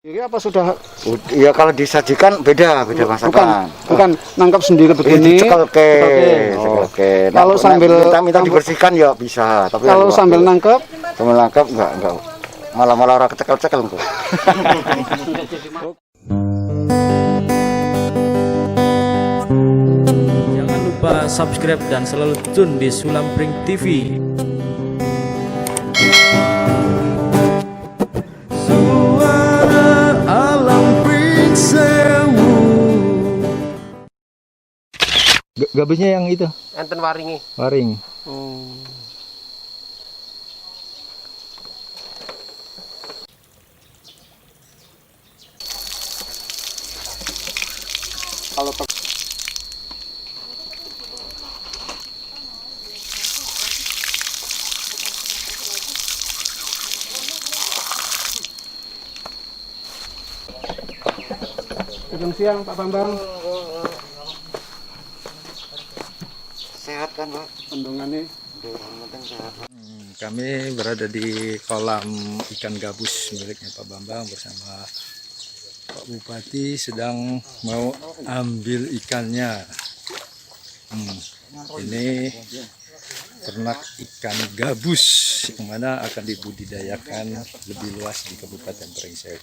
Ini apa sudah? Ya kalau disajikan beda masakan. Bukan nangkap sendiri begini. Cekelke. Kalau sambil minta dibersihkan ya bisa, tapi kalau sambil nangkep enggak. Malah orang kecekel-cekel kok. Jangan lupa subscribe dan selalu tune di Sulampring TV. Suara alam Pringsewu. Gabusnya yang itu? Enten waringi. Waring. kalau Selamat siang Pak Bambang. Sehat kan, Pak? Bendungannya Sehat. Kami berada di kolam ikan gabus miliknya Pak Bambang bersama Pak Bupati sedang mau ambil ikannya. Ini ternak ikan gabus yang mana akan dibudidayakan lebih luas di Kabupaten Pringsewu.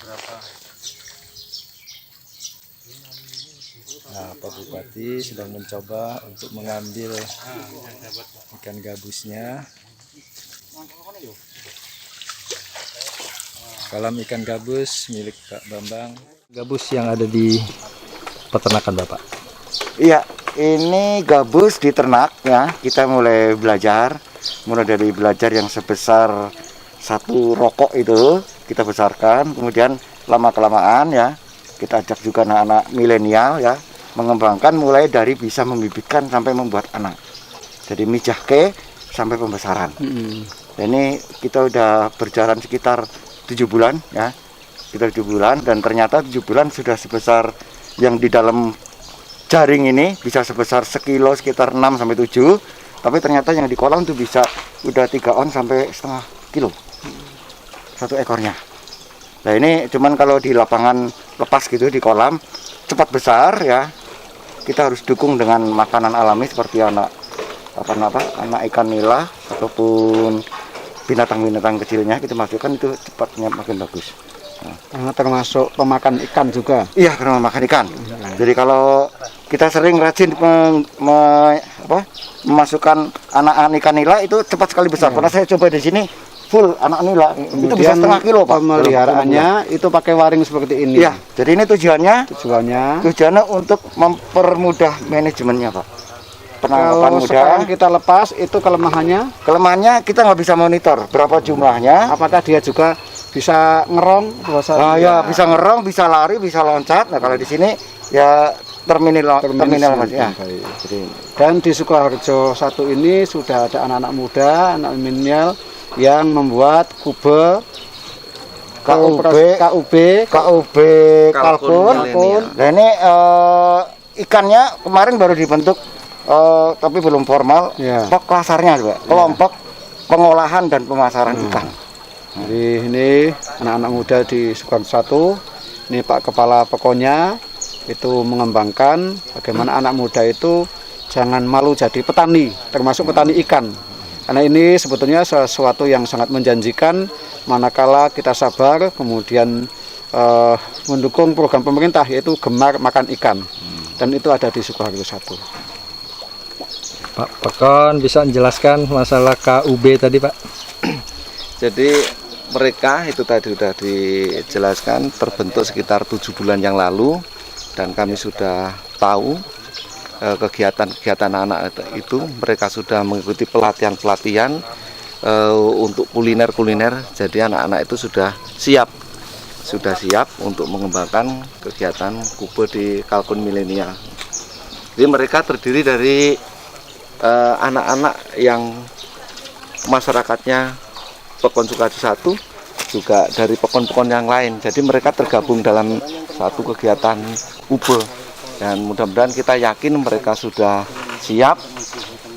Nah, Pak Bupati sedang mencoba untuk mengambil ikan gabusnya. Kolam ikan gabus milik Pak Bambang. Gabus yang ada di peternakan Bapak. Iya, ini gabus di ternak ya. Kita mulai dari belajar yang sebesar satu rokok itu kita besarkan, kemudian lama-kelamaan ya kita ajak juga anak-anak milenial ya mengembangkan mulai dari bisa membibitkan sampai membuat anak. Jadi mijahke sampai pembesaran. Ini kita udah berjalan sekitar 7 bulan ya. Kita 7 bulan dan ternyata 7 bulan sudah sebesar yang di dalam jaring ini bisa sebesar sekilo sekitar 6 sampai 7. Tapi ternyata yang di kolam itu bisa udah 3 on sampai setengah kilo. Satu ekornya. Nah ini cuman kalau di lapangan lepas gitu di kolam cepat besar ya. Kita harus dukung dengan makanan alami seperti anak ikan nila ataupun binatang-binatang kecilnya kita masukkan itu cepatnya makin bagus. termasuk pemakan ikan juga. Iya, karena makan ikan. Jadi kalau kita sering rajin memasukkan anak-anak ikan nila itu cepat sekali besar. Karena saya coba di sini full anak nila itu bisa setengah kilo, Pak. Pemeliharaannya itu pakai waring seperti ini. Iya, jadi ini tujuannya untuk mempermudah manajemennya, Pak. Kalau sekarang kita lepas itu kelemahannya kita nggak bisa monitor berapa jumlahnya. Apakah dia juga bisa ngerong? Ya bisa ngerong, bisa lari, bisa loncat. Nah kalau di sini ya terminal Mas ya. Dan di Sukoharjo 1 ini sudah ada anak-anak muda, anak milenial yang membuat KUB kalkun. Nah ini ikannya kemarin baru dibentuk. Tapi belum formal. Kasarnya juga kelompok pengolahan dan pemasaran ikan. Jadi ini anak-anak muda di Sukoharjo 1. Ini Pak Kepala Pekonya itu mengembangkan bagaimana anak muda itu jangan malu jadi petani, termasuk petani ikan. Karena ini sebetulnya sesuatu yang sangat menjanjikan manakala kita sabar kemudian mendukung program pemerintah yaitu Gemar Makan Ikan. Dan itu ada di Sukoharjo 1. Pak Pekon bisa menjelaskan masalah KUB tadi, Pak? Jadi mereka itu tadi sudah dijelaskan terbentuk sekitar 7 bulan yang lalu dan kami sudah tahu kegiatan-kegiatan anak-anak itu. Mereka sudah mengikuti pelatihan-pelatihan untuk kuliner. Jadi anak-anak itu sudah siap untuk mengembangkan kegiatan KUB di Kalkun Milenial. Jadi mereka terdiri dari anak-anak yang masyarakatnya Pekon Sukoharjo 1 juga dari pekon-pekon yang lain. Jadi mereka tergabung dalam satu kegiatan KUB dan mudah-mudahan kita yakin mereka sudah siap.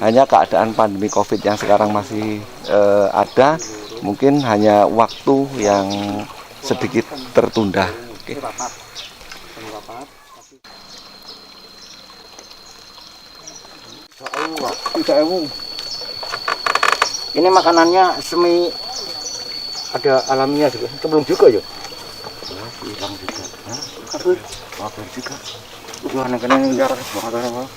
Hanya keadaan pandemi COVID yang sekarang masih ada, mungkin hanya waktu yang sedikit tertunda. Oke. Ini makanannya semi ada alaminya juga. Belum juga ya? Hilang juga. Kabur juga. Tuhan kena ngejar banget orang.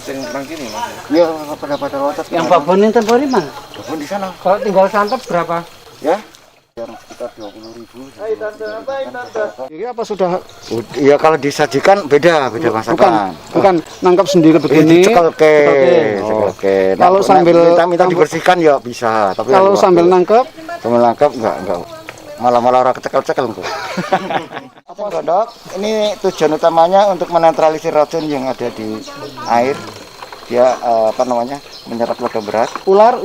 Sing nang kene Mas. Ya pada rotas. Yang babon itu di mana? Babon di sana. Kalau tinggal santap berapa? Ya. Yang sekitar 20.000. Ini apa sudah Ya kalau disajikan beda masakan. bukan nangkap sendiri begini. Oke. Kalau sambil minta dibersihkan ya bisa, tapi kalau sambil nangkep enggak. Malah orang kecekel-cekel kok. Apa Dok? Ini tujuan utamanya untuk menetralisir racun yang ada di air. Dia menyerap logam berat. ular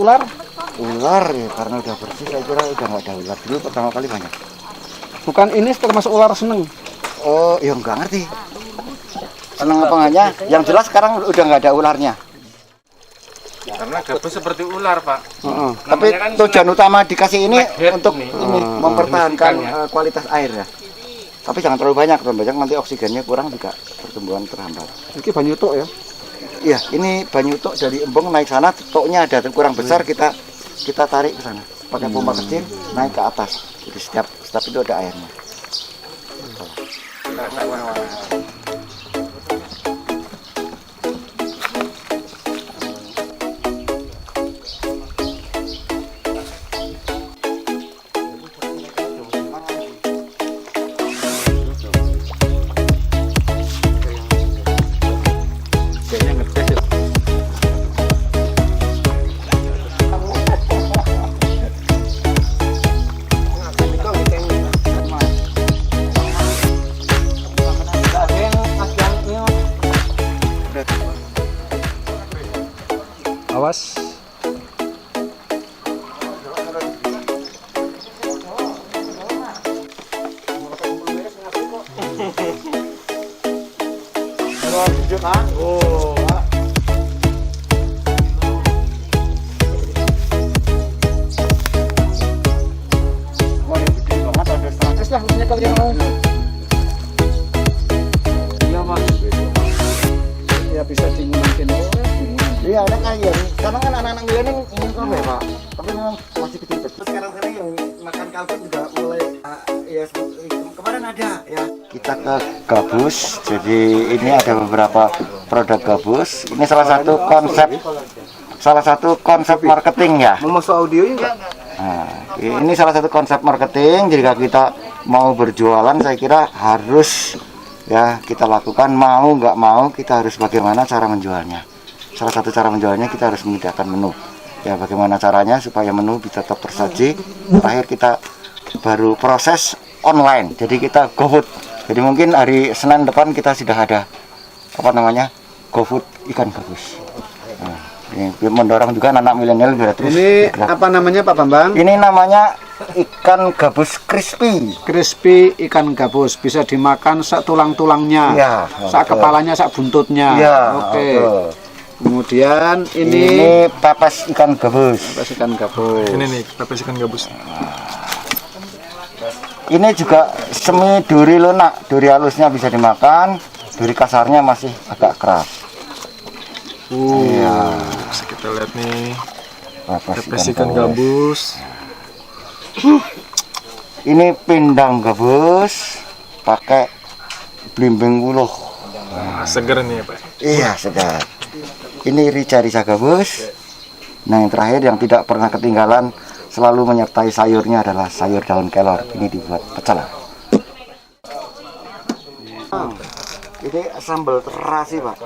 Ular ya karena udah bersih saya kira udah nggak ada ular. Dulu pertama kali banyak. bukan ini termasuk ular seneng. Oh, ya nggak ngerti. Seneng apa enggaknya? Yang jelas sekarang udah nggak ada ularnya. Karena gabus seperti ular, Pak. Tapi tujuan utama dikasih ini untuk ini mempertahankan kualitas air ya. Tapi jangan terlalu banyak nanti oksigennya kurang juga pertumbuhan terhambat. Ini banyu tok ya. Iya, ini banyu tok dari embung naik sana, toknya ada kurang besar kita tarik ke sana. Pakai pompa kecil naik ke atas. Jadi setiap itu ada airnya. Awas. Ya bisa dimungkin. Iya, ada kayak karena kan anak-anak milenial ingin kalkun Pak. Tapi memang masih kecil-kecil. Sekarang yang makan kalkun juga mulai ya kemarin ada ya. Kita ke gabus. Jadi ini ada beberapa produk gabus. Ini salah satu konsep marketing ya. Mau masuk audio enggak? Nah, ini salah satu konsep marketing. Jika kita mau berjualan, saya kira harus ya kita lakukan, mau nggak mau kita harus bagaimana cara menjualnya. Salah satu cara menjualnya kita harus menyediakan menu. Ya bagaimana caranya supaya menu bisa tetap tersaji. Terakhir kita baru proses online. Jadi kita GoFood. Jadi mungkin hari Senin depan kita sudah ada GoFood ikan gabus. Nah, ini mendorong juga anak milenial biar terus. Ini apa namanya Pak Bambang? Ini namanya ikan gabus crispy. Crispy ikan gabus bisa dimakan sak tulang-tulangnya, Iya, sak betul. kepalanya, sak buntutnya. Iya, Oke. betul. Kemudian Ini pepes ikan gabus. pepes ikan gabus. Ini nih, pepes ikan gabus. Ini juga semi duri lunak, duri halusnya bisa dimakan, duri kasarnya masih agak keras. Iya, Bisa kita lihat nih, pepes pepes ikan gabus. Ini pindang gabus pakai blimbing wuluh. Seger nih ya, Pak. Iya, sedap. Ini rica-rica gabus. Nah, yang terakhir yang tidak pernah ketinggalan selalu menyertai sayurnya adalah sayur daun kelor. Ini dibuat pecel. Ini sambal terasi, Pak.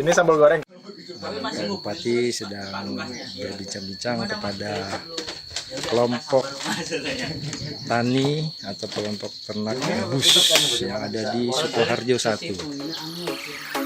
Ini sambal goreng. Bupati sedang berbincang-bincang kepada kelompok tani atau kelompok ternak gabus yang ada di Sukoharjo 1.